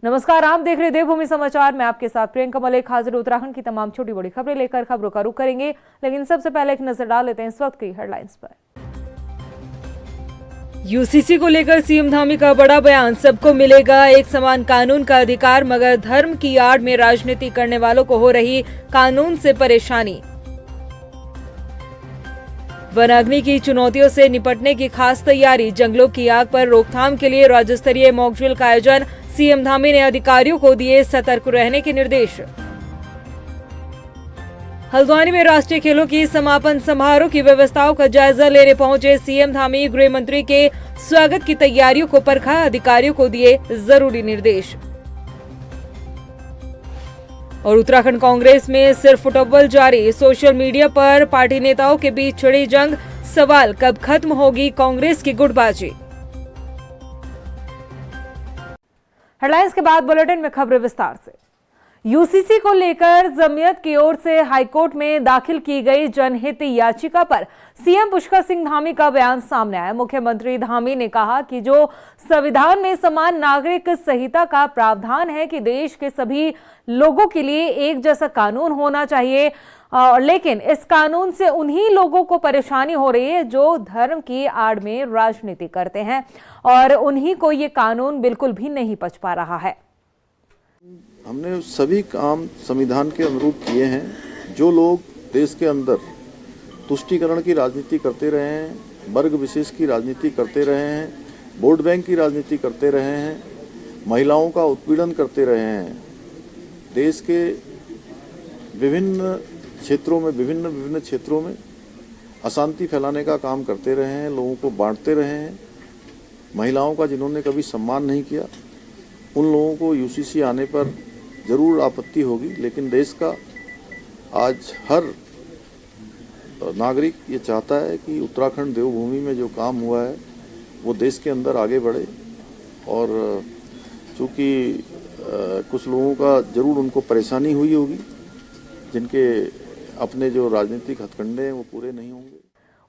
नमस्कार, आप देख रहे देवभूमि समाचार। मैं आपके साथ प्रियंका मलिक हाजिर उत्तराखंड की तमाम छोटी बड़ी खबरें लेकर खबरों का रुख करेंगे, लेकिन सबसे पहले एक नजर डाल लेते हैं इस वक्त की हेडलाइंस पर। यूसीसी को लेकर सीएम धामी का बड़ा बयान। सबको मिलेगा एक समान कानून का अधिकार, मगर धर्म की आड़ में राजनीति करने वालों को हो रही कानून से परेशानी। वनाग्नि की चुनौतियों से निपटने की खास तैयारी। जंगलों की आग पर रोकथाम के लिए राज्य स्तरीय मॉक ड्रिल का आयोजन। सीएम धामी ने अधिकारियों को दिए सतर्क रहने के निर्देश। हल्द्वानी में राष्ट्रीय खेलों की समापन समारोह की व्यवस्थाओं का जायजा लेने पहुंचे सीएम धामी। गृह मंत्री के स्वागत की तैयारियों को परखा, अधिकारियों को दिए जरूरी निर्देश। और उत्तराखंड कांग्रेस में सिर्फ फुटबॉल जारी। सोशल मीडिया पर पार्टी नेताओं के बीच छिड़ी जंग। सवाल, कब खत्म होगी कांग्रेस की गुटबाजी। हेडलाइंस के बाद बुलेटिन में खबरें विस्तार से। यूसीसी को लेकर जमीयत की ओर से हाईकोर्ट में दाखिल की गई जनहित याचिका पर सीएम पुष्कर सिंह धामी का बयान सामने आया। मुख्यमंत्री धामी ने कहा कि जो संविधान में समान नागरिक संहिता का प्रावधान है कि देश के सभी लोगों के लिए एक जैसा कानून होना चाहिए, लेकिन इस कानून से उन्हीं लोगों को परेशानी हो रही है जो धर्म की आड़ में राजनीति करते हैं, और उन्हीं को ये कानून बिल्कुल भी नहीं पच पा रहा है। हमने सभी काम संविधान के अनुरूप किए हैं। जो लोग देश के अंदर तुष्टीकरण की राजनीति करते रहे हैं, वर्ग विशेष की राजनीति करते रहे हैं, वोट बैंक की राजनीति करते रहे हैं, महिलाओं का उत्पीड़न करते रहे हैं, देश के विभिन्न क्षेत्रों में अशांति फैलाने का काम करते रहे हैं, लोगों को बांटते रहे हैं, महिलाओं का जिन्होंने कभी सम्मान नहीं किया, उन लोगों को यूसीसी आने पर जरूर आपत्ति होगी। लेकिन देश का आज हर नागरिक ये चाहता है कि उत्तराखंड देवभूमि में जो काम हुआ है वो देश के अंदर आगे बढ़े। और चूँकि कुछ लोगों का जरूर उनको परेशानी हुई होगी, जिनके अपने जो राजनीतिक हथकंडे हैं वो पूरे नहीं होंगे।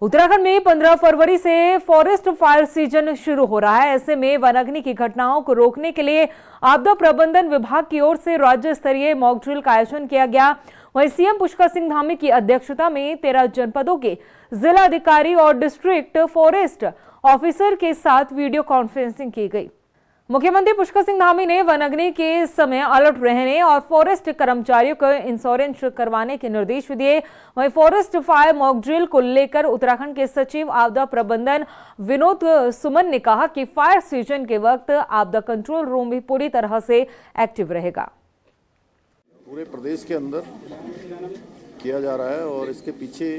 उत्तराखंड में 15 फरवरी से फॉरेस्ट फायर सीजन शुरू हो रहा है। ऐसे में वनाग्नि की घटनाओं को रोकने के लिए आपदा प्रबंधन विभाग की ओर से राज्य स्तरीय मॉक ड्रिल का आयोजन किया गया। वहीं सीएम पुष्कर सिंह धामी की अध्यक्षता में 13 जनपदों के जिला अधिकारी और डिस्ट्रिक्ट फॉरेस्ट ऑफिसर के साथ वीडियो कॉन्फ्रेंसिंग की गई। मुख्यमंत्री पुष्कर सिंह धामी ने वनाग्नि के समय अलर्ट रहने और फॉरेस्ट कर्मचारियों को इंश्योरेंस करवाने के निर्देश भी दिए। वहीं फॉरेस्ट फायर मॉक ड्रिल को लेकर उत्तराखंड के सचिव आपदा प्रबंधन विनोद सुमन ने कहा कि फायर सीजन के वक्त आपदा कंट्रोल रूम भी पूरी तरह से एक्टिव रहेगा। पूरे प्रदेश के अंदर किया जा रहा है और इसके पीछे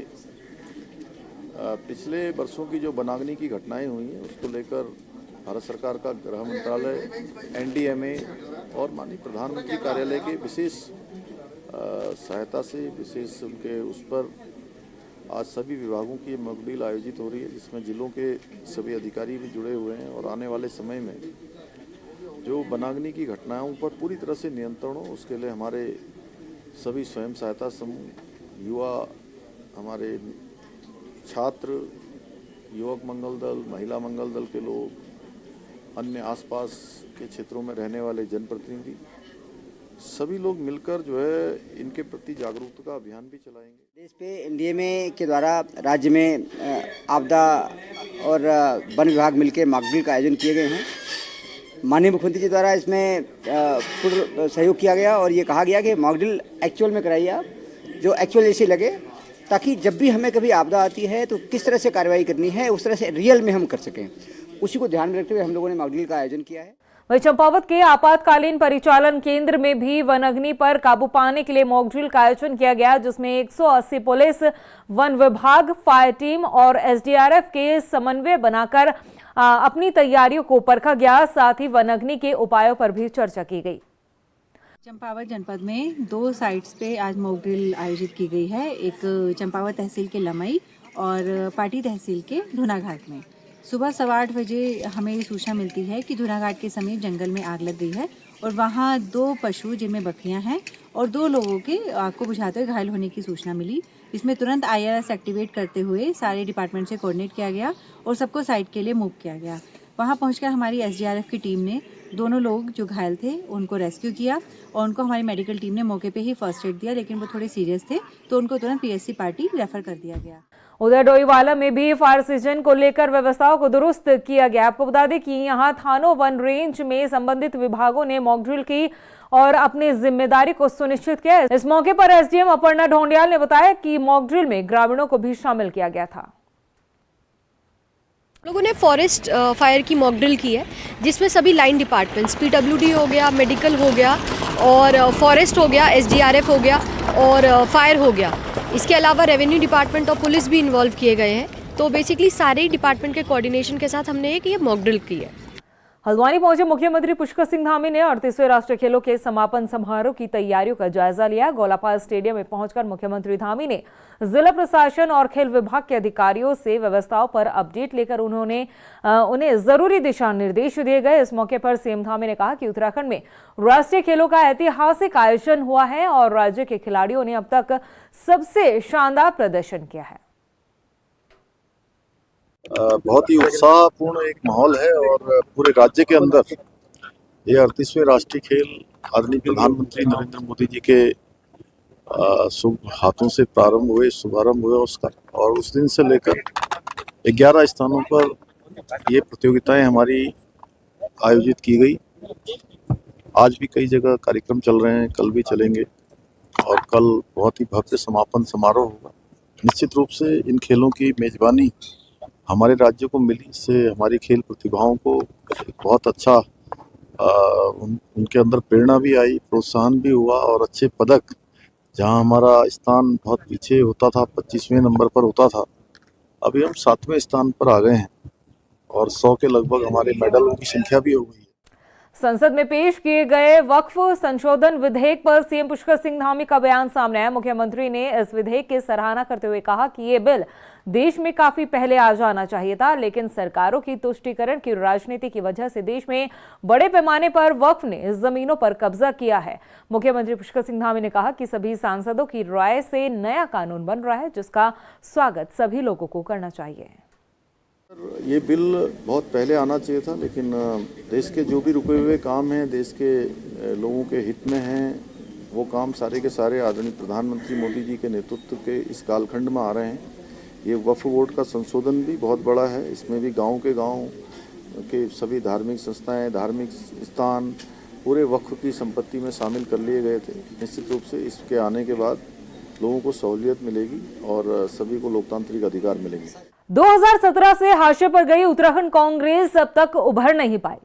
पिछले वर्षों की जो वनाग्नि की घटनाएं हुई हैं उसको लेकर भारत सरकार का गृह मंत्रालय, एनडीएमए और माननीय प्रधानमंत्री कार्यालय के विशेष सहायता से विशेष उनके उस पर आज सभी विभागों की मॉक ड्रिल आयोजित हो रही है, जिसमें जिलों के सभी अधिकारी भी जुड़े हुए हैं। और आने वाले समय में जो वनाग्नि की घटनाओं पर पूरी तरह से नियंत्रण हो, उसके लिए हमारे सभी स्वयं सहायता समूह, युवा, हमारे छात्र, युवक मंगल दल, महिला मंगल दल के लोग, अन्य आसपास के क्षेत्रों में रहने वाले जनप्रतिनिधि, सभी लोग मिलकर जो है इनके प्रति जागरूकता का अभियान भी चलाएंगे। देश पे एनडीएमए के द्वारा राज्य में आपदा और वन विभाग मिलकर मॉक ड्रिल का आयोजन किए गए हैं। माननीय मुख्यमंत्री जी द्वारा इसमें पूर्ण सहयोग किया गया और ये कहा गया कि मॉक ड्रिल एक्चुअल में कराइए आप, जो एक्चुअल जैसे लगे, ताकि जब भी हमें कभी आपदा आती है तो किस तरह से कार्रवाई करनी है उस तरह से रियल में हम कर सकें। उसी को ध्यान में रखते हुए हम लोगों ने मॉक ड्रिल का आयोजन किया है। वहीं चंपावत के आपातकालीन परिचालन केंद्र में भी वनाग्नि पर काबू पाने के लिए मॉक ड्रिल का आयोजन किया गया, जिसमें 180 पुलिस, वन विभाग, फायर टीम और एसडीआरएफ के समन्वय बनाकर अपनी तैयारियों को परखा गया। साथ ही वनाग्नि के उपायों पर भी चर्चा की गई। चंपावत जनपद में 2 साइट्स पे आज मॉक ड्रिल आयोजित की गई है। एक चंपावत तहसील के लमई और पाटी तहसील के धुनाघाट में। सुबह 8:15 बजे हमें सूचना मिलती है कि धुनाघाट के समीप जंगल में आग लग गई है और वहाँ 2 पशु जिनमें बकरियां हैं और 2 लोगों के आग को बुझाते हुए घायल होने की सूचना मिली। इसमें तुरंत IRS एक्टिवेट करते हुए सारे डिपार्टमेंट से कोऑर्डिनेट किया गया और सबको साइट के लिए मूव किया गया। वहाँ पहुंचकर हमारी SDRF की टीम ने दोनों लोग जो घायल थे उनको रेस्क्यू किया और उनको हमारी मेडिकल टीम ने मौके पे ही फर्स्ट एड दिया, लेकिन वो थोड़े सीरियस थे तो उनको तुरंत पीएससी पार्टी रेफर कर दिया गया। उधर डोईवाला में भी फायर सीजन को लेकर व्यवस्थाओं को दुरुस्त किया गया। आपको बता दें कि यहां थानों वन रेंज में संबंधित विभागों ने मॉक ड्रिल की और अपनी जिम्मेदारी को सुनिश्चित किया। इस मौके पर एसडीएम अपर्णा ढोंडियाल ने बताया कि मॉक ड्रिल में ग्रामीणों को भी शामिल किया गया था। लोगों ने फॉरेस्ट फायर की मॉक ड्रिल की है, जिसमें सभी लाइन डिपार्टमेंट्स, पीडब्ल्यूडी हो गया, मेडिकल हो गया और फॉरेस्ट हो गया, एसडीआरएफ हो गया और फायर हो गया। इसके अलावा रेवेन्यू डिपार्टमेंट और पुलिस भी इन्वॉल्व किए गए हैं। तो बेसिकली सारे डिपार्टमेंट के कोऑर्डिनेशन के साथ हमने एक ये मॉक ड्रिल की है। हल्द्वानी पहुंचे मुख्यमंत्री पुष्कर सिंह धामी ने 38वें राष्ट्रीय खेलों के समापन समारोह की तैयारियों का जायजा लिया। गोलापाल स्टेडियम में पहुंचकर मुख्यमंत्री धामी ने जिला प्रशासन और खेल विभाग के अधिकारियों से व्यवस्थाओं पर अपडेट लेकर उन्हें जरूरी दिशा निर्देश दिए गए। इस मौके पर सीएम धामी ने कहा कि उत्तराखंड में राष्ट्रीय खेलों का ऐतिहासिक आयोजन हुआ है और राज्य के खिलाड़ियों ने अब तक सबसे शानदार प्रदर्शन किया है। बहुत ही उत्साहपूर्ण एक माहौल है और पूरे राज्य के अंदर ये 38वें राष्ट्रीय खेल आदरणीय प्रधानमंत्री नरेंद्र मोदी जी के शुभ हाथों से शुभारंभ हुए उसका, और उस दिन से लेकर 11 स्थानों पर ये प्रतियोगिताएं हमारी आयोजित की गई। आज भी कई जगह कार्यक्रम चल रहे हैं, कल भी चलेंगे और कल बहुत ही भव्य समापन समारोह होगा। निश्चित रूप से इन खेलों की मेजबानी हमारे राज्य को मिली, इससे हमारी खेल प्रतिभाओं को बहुत अच्छा उनके अंदर प्रेरणा भी आई, प्रोत्साहन भी हुआ और अच्छे पदक, जहां हमारा स्थान बहुत पीछे होता था, 25वें नंबर पर होता था, अभी हम 7वें स्थान पर आ गए हैं और 100 के लगभग हमारे मेडलों की संख्या भी हो गई है। संसद में पेश किए गए वक्फ संशोधन विधेयक पर सीएम पुष्कर सिंह धामी का बयान सामने आया। मुख्यमंत्री ने इस विधेयक की सराहना करते हुए कहा कि ये बिल देश में काफी पहले आ जाना चाहिए था, लेकिन सरकारों की तुष्टीकरण की राजनीति की वजह से देश में बड़े पैमाने पर वक्फ ने जमीनों पर कब्जा किया है। मुख्यमंत्री पुष्कर सिंह धामी ने कहा कि सभी सांसदों की राय से नया कानून बन रहा है, जिसका स्वागत सभी लोगों को करना चाहिए। ये बिल बहुत पहले आना चाहिए था, लेकिन देश के जो भी रुके हुए काम हैं, देश के लोगों के हित में हैं, वो काम सारे के सारे आदरणीय प्रधानमंत्री मोदी जी के नेतृत्व के इस कालखंड में आ रहे हैं। ये वक्फ बोर्ड का संशोधन भी बहुत बड़ा है। इसमें भी गांव के सभी धार्मिक संस्थाएं, धार्मिक स्थान पूरे वक्फ की संपत्ति में शामिल कर लिए गए थे। निश्चित रूप से इसके आने के बाद लोगों को सहूलियत मिलेगी और सभी को लोकतांत्रिक अधिकार मिलेंगे। 2017 से हाशिए पर गई उत्तराखंड कांग्रेस अब तक उभर नहीं पाई।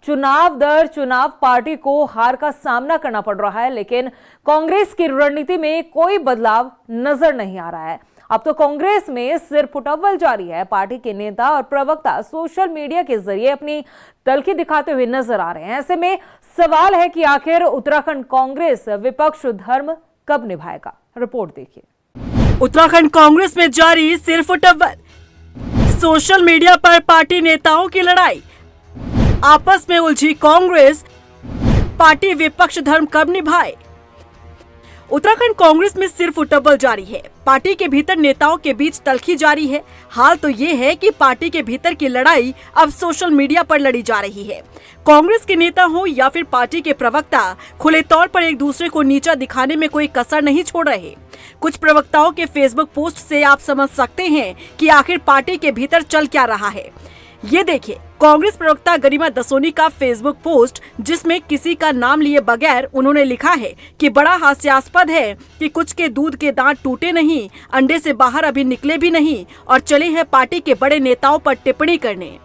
चुनाव दर चुनाव पार्टी को हार का सामना करना पड़ रहा है, लेकिन कांग्रेस की रणनीति में कोई बदलाव नजर नहीं आ रहा है। अब तो कांग्रेस में सिर्फ उठव्वल जारी है। पार्टी के नेता और प्रवक्ता सोशल मीडिया के जरिए अपनी तलखी दिखाते हुए नजर आ रहे हैं। ऐसे में सवाल है कि आखिर उत्तराखंड कांग्रेस विपक्ष धर्म कब निभाएगा। रिपोर्ट देखिए। उत्तराखंड कांग्रेस में जारी सिर्फ उठव्वल, सोशल मीडिया पर पार्टी नेताओं की लड़ाई, आपस में उलझी कांग्रेस, पार्टी विपक्ष धर्म कब निभाए। उत्तराखंड कांग्रेस में सिर्फ उठव्वल जारी है। पार्टी के भीतर नेताओं के बीच तलखी जारी है। हाल तो ये है कि पार्टी के भीतर की लड़ाई अब सोशल मीडिया पर लड़ी जा रही है। कांग्रेस के नेता हो या फिर पार्टी के प्रवक्ता खुले तौर पर एक दूसरे को नीचा दिखाने में कोई कसर नहीं छोड़ रहे। कुछ प्रवक्ताओं के फेसबुक पोस्ट से आप समझ सकते हैं कि आखिर पार्टी के भीतर चल क्या रहा है। ये देखिए कांग्रेस प्रवक्ता गरिमा दसोनी का फेसबुक पोस्ट, जिसमें किसी का नाम लिए बगैर उन्होंने लिखा है कि बड़ा हास्यास्पद है कि कुछ के दूध के दांत टूटे नहीं, अंडे से बाहर अभी निकले भी नहीं और चले हैं पार्टी के बड़े नेताओं पर टिप्पणी करने।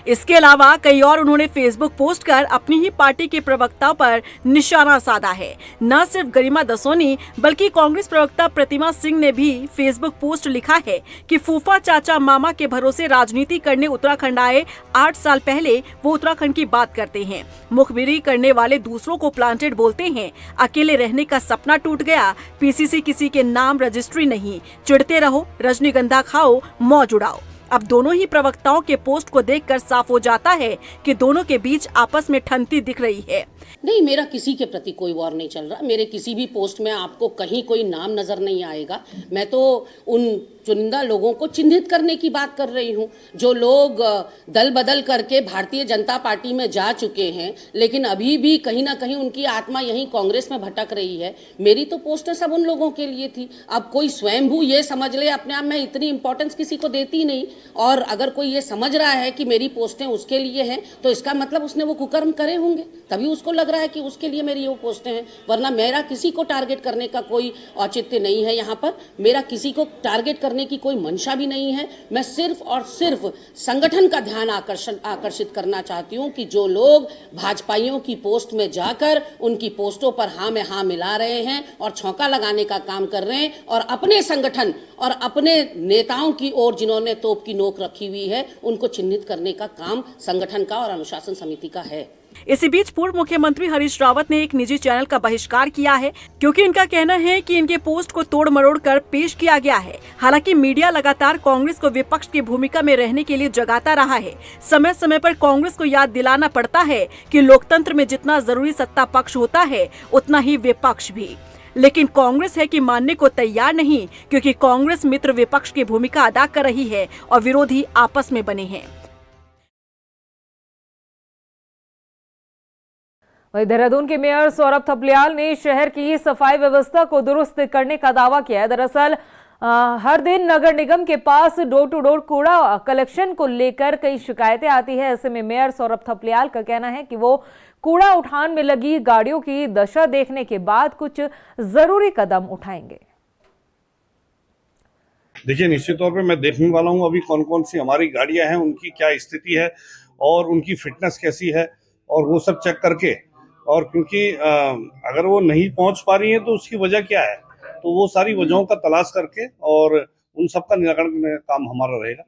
इसके अलावा कई और उन्होंने फेसबुक पोस्ट कर अपनी ही पार्टी के प्रवक्ताओं पर निशाना साधा है। न सिर्फ गरिमा दसोनी बल्कि कांग्रेस प्रवक्ता प्रतिमा सिंह ने भी फेसबुक पोस्ट लिखा है कि फूफा चाचा मामा के भरोसे राजनीति करने उत्तराखंड आए 8 साल पहले वो उत्तराखंड की बात करते हैं। मुखबिरी करने वाले दूसरों को प्लांटेड बोलते हैं। अकेले रहने का सपना टूट गया। पीसीसी किसी के नाम रजिस्ट्री नहीं। चिढ़ते रहो, रजनीगंधा खाओ, मौज उड़ाओ। अब दोनों ही प्रवक्ताओं के पोस्ट को देखकर साफ हो जाता है कि दोनों के बीच आपस में ठनती दिख रही है। नहीं, मेरा किसी के प्रति कोई वॉर नहीं चल रहा। मेरे किसी भी पोस्ट में आपको कहीं कोई नाम नजर नहीं आएगा। मैं तो उन चुनिंदा लोगों को चिन्हित करने की बात कर रही हूं। जो लोग दल बदल करके भारतीय जनता पार्टी में जा चुके हैं लेकिन अभी भी कहीं ना कहीं उनकी आत्मा यहीं कांग्रेस में भटक रही है, मेरी तो पोस्टें सब उन लोगों के लिए थी। अब कोई स्वयंभू ये समझ ले अपने आप में इतनी इंपॉर्टेंस किसी को देती नहीं, और अगर कोई ये समझ रहा है कि मेरी पोस्टें उसके लिए हैं तो इसका मतलब उसने वो कुकर्म करे होंगे, तभी उसको लग रहा है कि उसके लिए मेरी वो पोस्टें हैं। वरना मेरा किसी को टारगेट करने का कोई औचित्य नहीं है, यहाँ पर मेरा किसी को टारगेट करने की कोई मंशा भी नहीं है। मैं सिर्फ और सिर्फ संगठन का ध्यान आकर्षित करना चाहती हूँ कि जो लोग भाजपाइयों की पोस्ट में जाकर उनकी पोस्टों पर हाँ में हाँ मिला रहे हैं और छौंका लगाने का काम कर रहे हैं और अपने संगठन और अपने नेताओं की ओर जिन्होंने तोप की नोक रखी हुई है उनको चिन्हित करने का काम संगठन का और अनुशासन समिति का है। इसी बीच पूर्व मुख्यमंत्री हरीश रावत ने एक निजी चैनल का बहिष्कार किया है क्योंकि इनका कहना है कि इनके पोस्ट को तोड़ मरोड़ कर पेश किया गया है। हालांकि मीडिया लगातार कांग्रेस को विपक्ष की भूमिका में रहने के लिए जगाता रहा है। समय समय पर कांग्रेस को याद दिलाना पड़ता है कि लोकतंत्र में जितना जरूरी सत्ता पक्ष होता है उतना ही विपक्ष भी, लेकिन कांग्रेस है कि मानने को तैयार नहीं, क्योंकि कांग्रेस मित्र विपक्ष की भूमिका अदा कर रही है और विरोधी आपस में बने हैं। वहीं देहरादून के मेयर सौरभ थपलियाल ने शहर की सफाई व्यवस्था को दुरुस्त करने का दावा किया है। दरअसल हर दिन नगर निगम के पास डोर टू डोर कूड़ा कलेक्शन को लेकर कई शिकायतें आती है। ऐसे में मेयर सौरभ थपलियाल का कहना है कि वो कूड़ा उठान में लगी गाड़ियों की दशा देखने के बाद कुछ जरूरी कदम उठाएंगे। देखिए, निश्चित तौर पे मैं देखने वाला हूँ अभी कौन कौन सी हमारी गाड़ियां हैं, उनकी क्या स्थिति है और उनकी फिटनेस कैसी है, और वो सब चेक करके, और क्योंकि अगर वो नहीं पहुंच पा रही है तो उसकी वजह क्या है, तो वो सारी वजहों का तलाश करके और उन सब का निराकरण का काम हमारा रहेगा।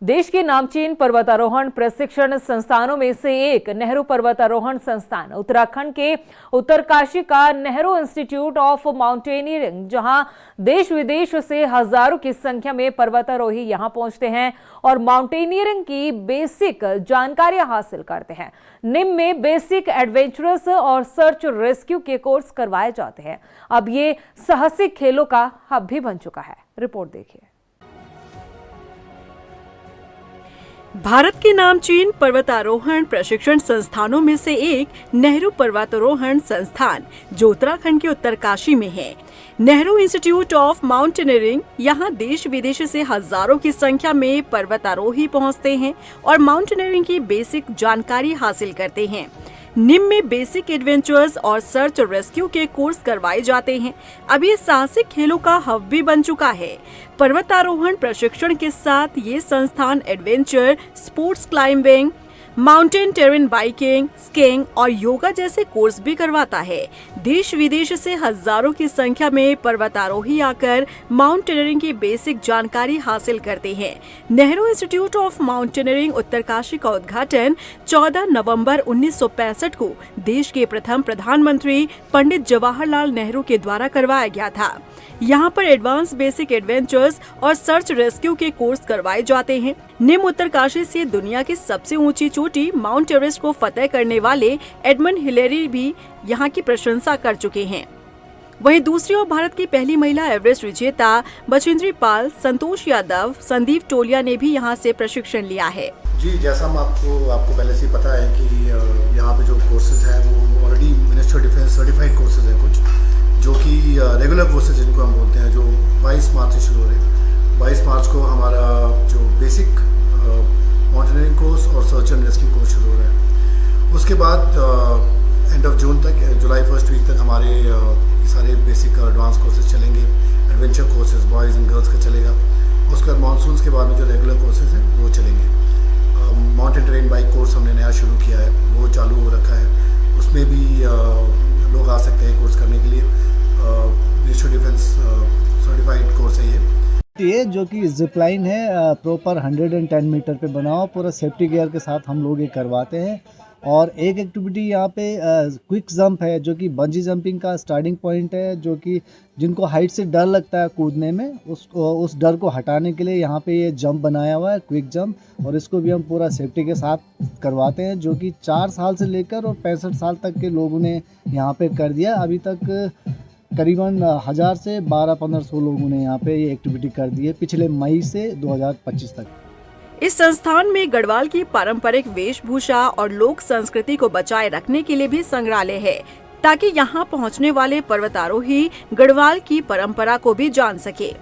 देश के नामचीन पर्वतारोहण प्रशिक्षण संस्थानों में से एक नेहरू पर्वतारोहण संस्थान उत्तराखंड के उत्तरकाशी का नेहरू इंस्टीट्यूट ऑफ माउंटेनियरिंग, जहां देश विदेश से हजारों की संख्या में पर्वतारोही यहां पहुंचते हैं और माउंटेनियरिंग की बेसिक जानकारियां हासिल करते हैं। निम में बेसिक, एडवेंचरस और सर्च रेस्क्यू के कोर्स करवाए जाते हैं। अब ये साहसिक खेलों का हब भी बन चुका है। रिपोर्ट देखिए। भारत के नामचीन पर्वतारोहण प्रशिक्षण संस्थानों में से एक नेहरू पर्वतारोहण संस्थान जो उत्तराखंड के उत्तरकाशी में है। नेहरू इंस्टीट्यूट ऑफ माउंटेनियरिंग, यहाँ देश विदेश से हजारों की संख्या में पर्वतारोही पहुँचते हैं और माउंटेनियरिंग की बेसिक जानकारी हासिल करते हैं। निम में बेसिक, एडवेंचर्स और सर्च रेस्क्यू के कोर्स करवाए जाते हैं। अब ये साहसिक खेलों का हब भी बन चुका है। पर्वतारोहण प्रशिक्षण के साथ ये संस्थान adventure, sports climbing, mountain terrain biking, skiing और योगा जैसे कोर्स भी करवाता है। देश विदेश से हजारों की संख्या में पर्वतारोही आकर माउंटेनियरिंग की बेसिक जानकारी हासिल करते हैं। Nehru institute of mountaineering Uttarkashi का उद्घाटन 14 नवंबर 1965 को देश के प्रथम प्रधानमंत्री पंडित जवाहरलाल नेहरू के द्वारा करवाया गया था। यहाँ पर एडवांस, बेसिक, एडवेंचर्स और सर्च रेस्क्यू के कोर्स करवाए जाते हैं। निम उत्तरकाशी से दुनिया की सबसे ऊंची चोटी माउंट एवरेस्ट को फतेह करने वाले एडमंड हिलेरी भी यहाँ की प्रशंसा कर चुके हैं। वहीं दूसरी ओर भारत की पहली महिला एवरेस्ट विजेता बछेंद्री पाल, संतोष यादव, संदीप टोलिया ने भी यहाँ से प्रशिक्षण लिया है। जी, जैसा हम आपको पहले से पता है कि यहाँ पे जो कोर्सेज हैं वो already ministry of defence certified courses हैं कुछ, जो कि रेगुलर कोर्सेज जिनको हम बोलते हैं, जो 22 मार्च से शुरू हो रहे हैं। 22 मार्च को हमारा जो बेसिक माउंटेनियरिंग कोर्स और सर्च एंड रेस्क्यू कोर्स शुरू हो रहा है। उसके बाद एंड ऑफ जून तक, जुलाई फर्स्ट वीक तक हमारे ये सारे बेसिक एडवांस कोर्सेज चलेंगे। Adventure courses boys and girls का चलेगा। उसके बाद मानसून के बाद में जो रेगुलर कोर्सेज हैं वो चलेंगे। माउंटेन टेरेन बाइक कोर्स हमने नया शुरू किया है, वो चालू हो रखा है। उसमें भी लोग आ सकते हैं कोर्स करने के लिए। Ministry of defence certified course है ये, जो कि जिपलाइन है, प्रॉपर 110 मीटर पे बना हुआ, पूरा सेफ्टी गियर के साथ हम लोग ये करवाते हैं। और एक एक्टिविटी यहाँ पे क्विक जंप है, जो कि बंजी जंपिंग का स्टार्टिंग पॉइंट है, जो कि जिनको हाइट से डर लगता है कूदने में, उस डर को हटाने के लिए यहाँ पे ये जंप बनाया हुआ है, क्विक जंप। और इसको भी हम पूरा सेफ्टी के साथ करवाते हैं, जो कि 4 साल से लेकर और 65 साल तक के लोगों ने यहाँ पे कर दिया। अभी तक करीबन 1000 से 1200-1500 लोगों ने यहाँ पे ये एक्टिविटी कर दी है पिछले मई से 2025 तक। इस संस्थान में गढ़वाल की पारंपरिक वेशभूषा और लोक संस्कृति को बचाए रखने के लिए भी संग्रहालय है, ताकि यहाँ पहुँचने वाले पर्वतारोही गढ़वाल की परंपरा को भी जान सके।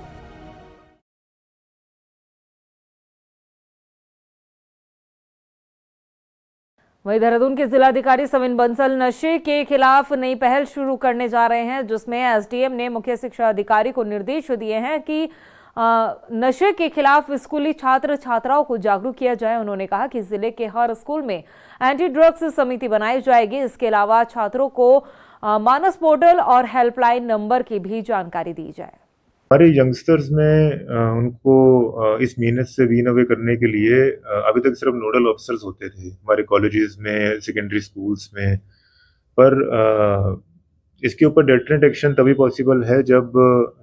वहीं देहरादून के जिलाधिकारी सविन बंसल नशे के खिलाफ नई पहल शुरू करने जा रहे हैं, जिसमें एसडीएम ने मुख्य शिक्षा अधिकारी को निर्देश दिए हैं कि नशे के खिलाफ स्कूली छात्र छात्राओं को जागरूक किया जाए। उन्होंने कहा कि जिले के हर स्कूल में एंटी ड्रग्स समिति बनाई जाएगी। इसके अलावा छात्रों को मानस पोर्टल और हेल्पलाइन नंबर की भी जानकारी दी जाए। हमारे यंगस्टर्स में उनको इस मेहनत से वीन अवे करने के लिए अभी तक सिर्फ नोडल ऑफिसर्स होते थे हमारे कॉलेजेस में, सेकेंडरी स्कूल्स में, पर इसके ऊपर डेटरेंट एक्शन तभी पॉसिबल है जब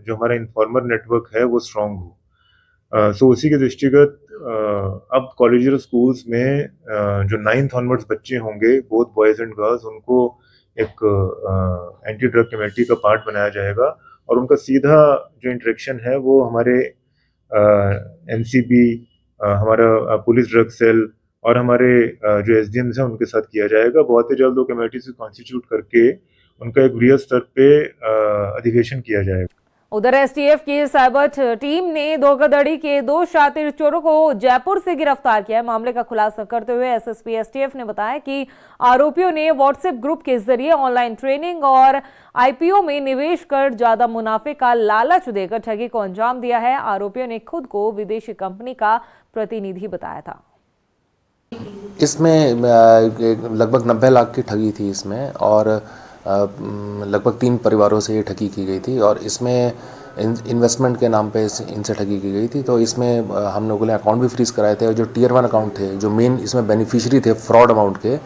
जो हमारा इन्फॉर्मर नेटवर्क है वो स्ट्रांग हो। सो उसी के दृष्टिगत अब कॉलेज और स्कूल्स में जो 9th ऑनवर्ड्स बच्चे होंगे, बोथ बॉयज़ एंड गर्ल्स, उनको एक एंटी ड्रग कमेटी का पार्ट बनाया जाएगा और उनका सीधा जो इंटरेक्शन है वो हमारे एनसीबी, हमारा पुलिस ड्रग सेल और हमारे जो एसडीएम्स हैं उनके साथ किया जाएगा। बहुत ही जल्द वो कमेटी से कॉन्स्टिट्यूट करके उनका एक वृहद स्तर पे अधिवेशन किया जाएगा। उधर एसटीएफ की साइबर टीम ने धोखाधड़ी के 2 शातिर चोरों को जयपुर से गिरफ्तार किया है। मामले का खुलासा करते हुए एसएसपी एसटीएफ ने बताया कि आरोपियों ने व्हाट्सएप ग्रुप के जरिए ऑनलाइन ट्रेनिंग और आईपीओ में निवेश कर ज्यादा मुनाफे का लालच देकर ठगी को अंजाम दिया है। आरोपियों ने खुद को विदेशी कंपनी का प्रतिनिधि बताया था। इसमें लगभग 90 लाख की ठगी थी इसमें, और लगभग 3 परिवारों से ये ठगी की गई थी और इसमें इन्वेस्टमेंट के नाम पे इनसे ठगी की गई थी। तो इसमें हम लोगों ने अकाउंट भी फ्रीज कराए थे और जो Tier 1 अकाउंट थे, जो मेन इसमें बेनिफिशियरी थे फ्रॉड अमाउंट के,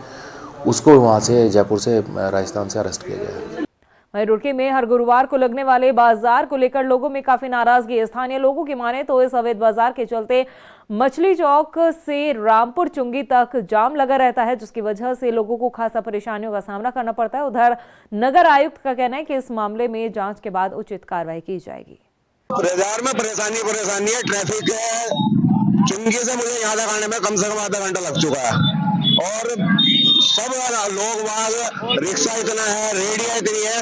उसको वहाँ से जयपुर से, राजस्थान से अरेस्ट किया गया। वहीं रुड़की में हर गुरुवार को लगने वाले बाजार को लेकर लोगों में काफी नाराजगी। स्थानीय लोगों की माने तो इस अवैध बाजार के चलते मछली चौक से रामपुर चुंगी तक जाम लगा रहता है, जिसकी वजह से लोगों को खासा परेशानियों का सामना करना पड़ता है। उधर नगर आयुक्त का कहना है कि इस मामले में जांच के बाद उचित कार्रवाई की जाएगी। बाजार में परेशानी है, ट्रैफिक है। चुंगी से मुझे यहाँ तक आने में कम से कम आधा घंटा लग चुका है और सब लोग वहाँ रिक्शा इतना है, रेडिया इतनी है,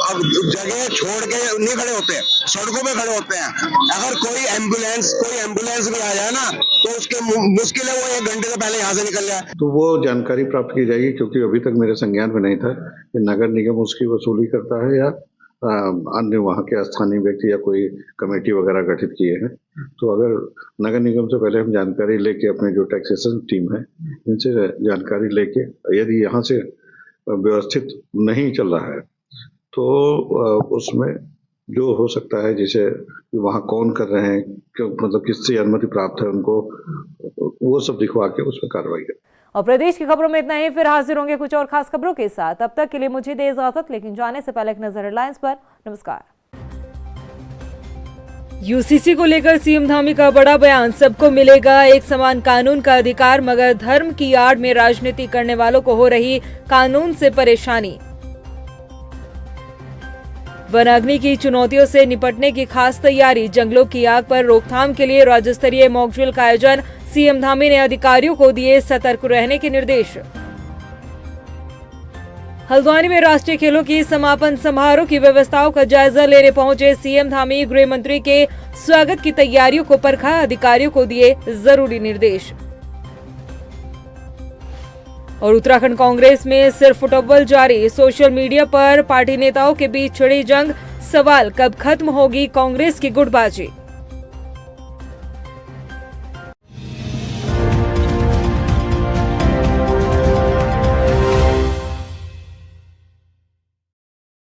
अब जगह छोड़ के नहीं खड़े होते, सड़कों पे खड़े होते हैं। अगर कोई एम्बुलेंस भी आ जाए ना तो उसके मुश्किल है वो 1 घंटे से पहले यहाँ से निकल जाए। तो वो जानकारी प्राप्त की जाएगी, क्योंकि अभी तक मेरे संज्ञान में नहीं था कि नगर निगम उसकी वसूली करता है या अन्य वहाँ के स्थानीय व्यक्ति या कोई कमेटी वगैरह गठित किए हैं। तो अगर नगर निगम से पहले हम जानकारी लेके, अपने जो टैक्सेशन टीम है इनसे जानकारी लेके, यदि यहाँ से व्यवस्थित नहीं चल रहा है तो उसमें जो हो सकता है, जैसे वहाँ कौन कर रहे हैं, मतलब किससे अनुमति प्राप्त है उनको, वो सब दिखवा के उसमें कार्रवाई करें। और प्रदेश की खबरों में इतना ही, फिर हाजिर होंगे कुछ और खास खबरों के साथ। तब तक के लिए मुझे दे इजाजत, लेकिन जाने से पहले एक नजर हेडलाइंस पर। नमस्कार। यूसीसी को लेकर सीएम धामी का बड़ा बयान। सबको मिलेगा एक समान कानून का अधिकार, मगर धर्म की आड़ में राजनीति करने वालों को हो रही कानून से परेशानी। वनाग्नि की चुनौतियों से निपटने की खास तैयारी। जंगलों की आग पर रोकथाम के लिए राज्य स्तरीय मॉक ड्रिल का आयोजन। सीएम धामी ने अधिकारियों को दिए सतर्क रहने के निर्देश। हल्द्वानी में राष्ट्रीय खेलों की समापन समारोह की व्यवस्थाओं का जायजा लेने पहुंचे सीएम धामी। गृह मंत्री के स्वागत की तैयारियों को परखा, अधिकारियों को दिए जरूरी निर्देश। और उत्तराखंड कांग्रेस में सिर्फ फुटबॉल जारी। सोशल मीडिया पर पार्टी नेताओं के बीच छिड़ी जंग। सवाल, कब खत्म होगी कांग्रेस की गुटबाजी।